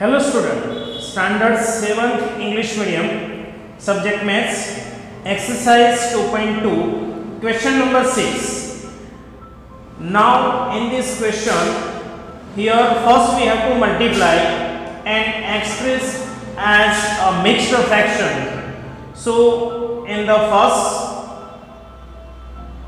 Hello student, standard 7th English medium, subject maths, exercise 2.2, question number 6. Now in this question, here first we have to multiply and express as a mixed fraction. So in the first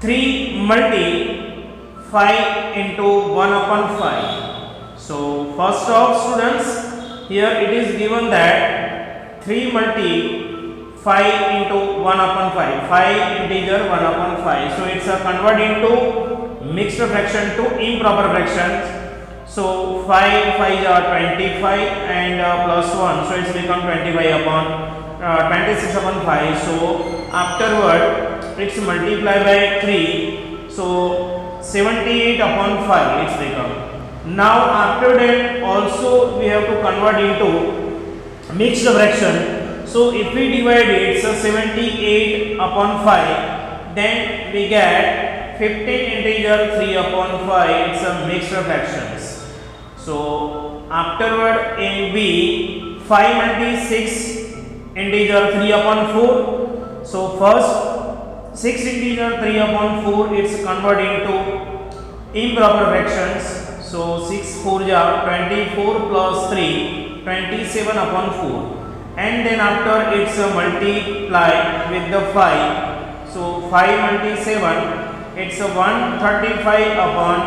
3 multiply 5 into 1 upon 5. So first of students, here it is given that 3 multiply 5 into 1 upon 5, 5 integer 1 upon 5. So it's a convert into mixed fraction to improper fractions. So 5 5 are 25 and plus 1, so it's become 25 upon 26 upon 5. So afterward it's multiplied by 3, so 78 upon 5 it's become. Now after that also we have to convert into mixed fraction. So if we divide it, so 78 upon 5, then we get 15 integer 3 upon 5, it's a mixed fractions. So afterward in B, 5 multiply 6 integer 3 upon 4. So first 6 integer 3 upon 4, it's converted into improper fractions. So 6 4 ja 24 plus 3, 27 upon 4, and then after it's multiply with the 5. So 5 multiply 7, it's 135 upon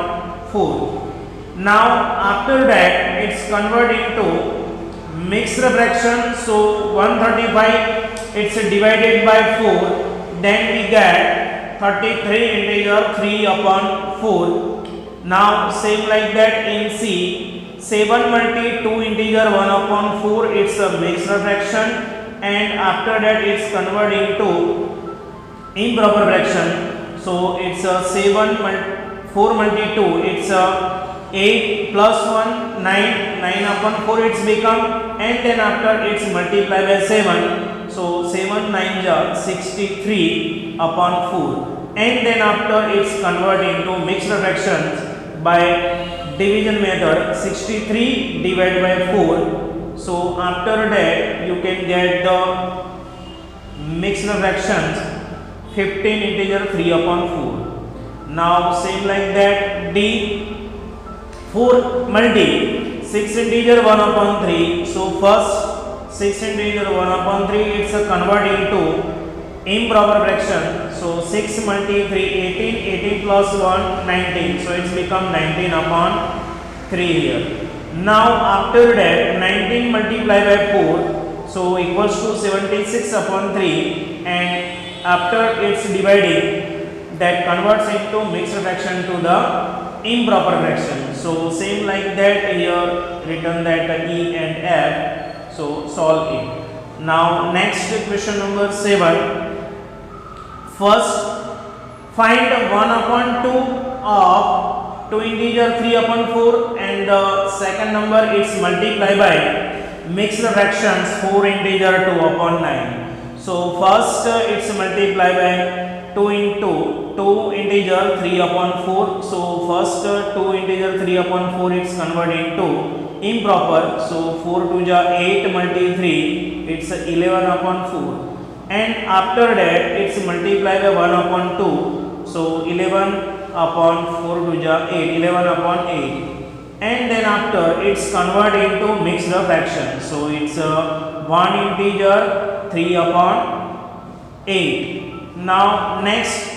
4. Now after that it's converted into mixed fraction. So 135 it's divided by 4, then we get 33 integer 3 upon 4. Now same like that in C, 7 multiply 2 integer 1 upon 4, it's a mixed fraction, and after that it's converted into improper fraction. So it's a 4 multiply 2, it's a 8 plus 1 9, 9 upon 4 it's become, and then after it's multiplied by 7. So 7 9 ja 63 upon 4, and then after it's converted into mixed fractions by division method. 63 divided by 4. So after that you can get the mixed fractions 15 integer 3 upon 4. Now same like that D, 4 multiply 6 integer 1 upon 3. So first 6 integer 1 upon 3, it's a convert into improper fraction. So 6 multiply 3, 18, 18 plus 1 19, so it's become 19 upon 3 here. Now after that 19 multiplied by 4, so equals to 76 upon 3, and after it's dividing, that converts into mixed fraction to the improper fraction. So same like that here written that E and F, so solve it. Now next question number 7. First, find 1 upon 2 of 2 integer 3 upon 4, and the second number is multiplied by mixed fractions 4 integer 2 upon 9. So first it's multiplied by 2 into 2 integer 3 upon 4. So first 2 integer 3 upon 4 it's converted into improper. So 4 2 ja 8 multiply 3, it's 11 upon 4. And after that it's multiplied by 1 upon 2, so 11 upon 4 to ja 8, 11 upon 8, and then after it's converted into mixed fraction. So it's 1 integer 3 upon 8. Now next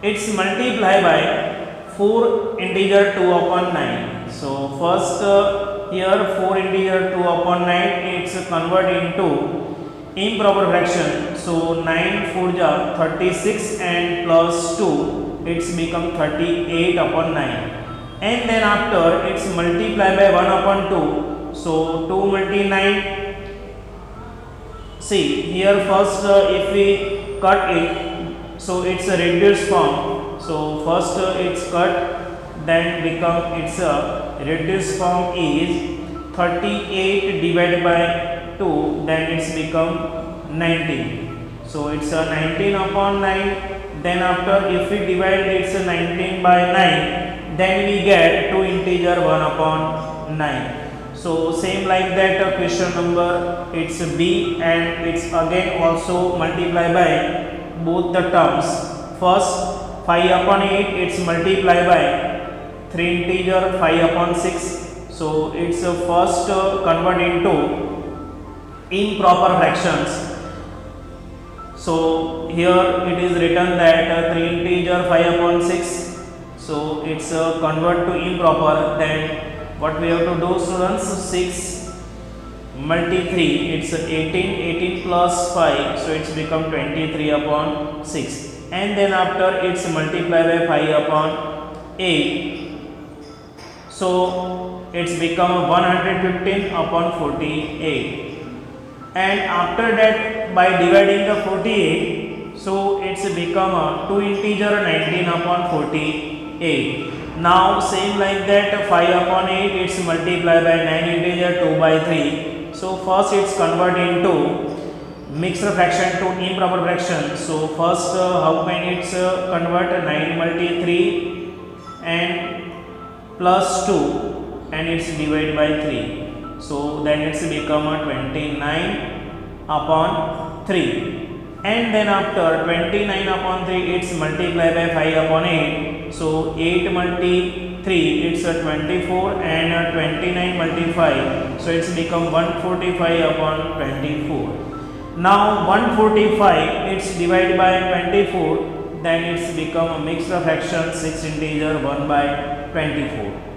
it's multiplied by 4 integer 2 upon 9. So first here 4 integer 2 upon 9, it's converted into improper fraction. So 9 4 ja 36 and plus 2, it's become 38 upon 9, and then after it's multiplied by 1 upon 2. So 2 multiply 9. See here first if we cut it, so it's a reduced form. So first it's cut, then become it's a reduced form is 38 divided by 2, then it's become 19. So it's a 19 upon 9. Then after if we divide it's a 19 by 9, then we get 2 integer 1 upon 9. So same like that question number it's b and it's again also multiply by both the terms. First 5 upon 8 it's multiply by 3 integer 5 upon 6. So it's first convert into improper fractions. So here it is written that 3 integer 5 upon 6. So it's convert to improper. Then what we have to do, students? 6 multi 3 it's 18 plus 5, so it's become 23 upon 6, and then after it's multiply by 5 upon 8, so it's become 115 upon 48, and after that by dividing the 48, so it's become 2 integer 19 upon 48. Now same like that 5 upon 8 it's multiplied by 9 integer 2 by 3. So first it's convert into mixed fraction to improper fraction. So first how can it's convert 9 multi 3 and plus 2 and it's divided by 3. So then it's become 29 upon 3, and then after 29 upon 3 it's multiplied by 5 upon 8. So 8 multi 3 it's 24 and 29 multi 5, so it's become 145 upon 24. Now 145 it's divided by 24, then it's become a mixed fraction 6 integer 1 by 24.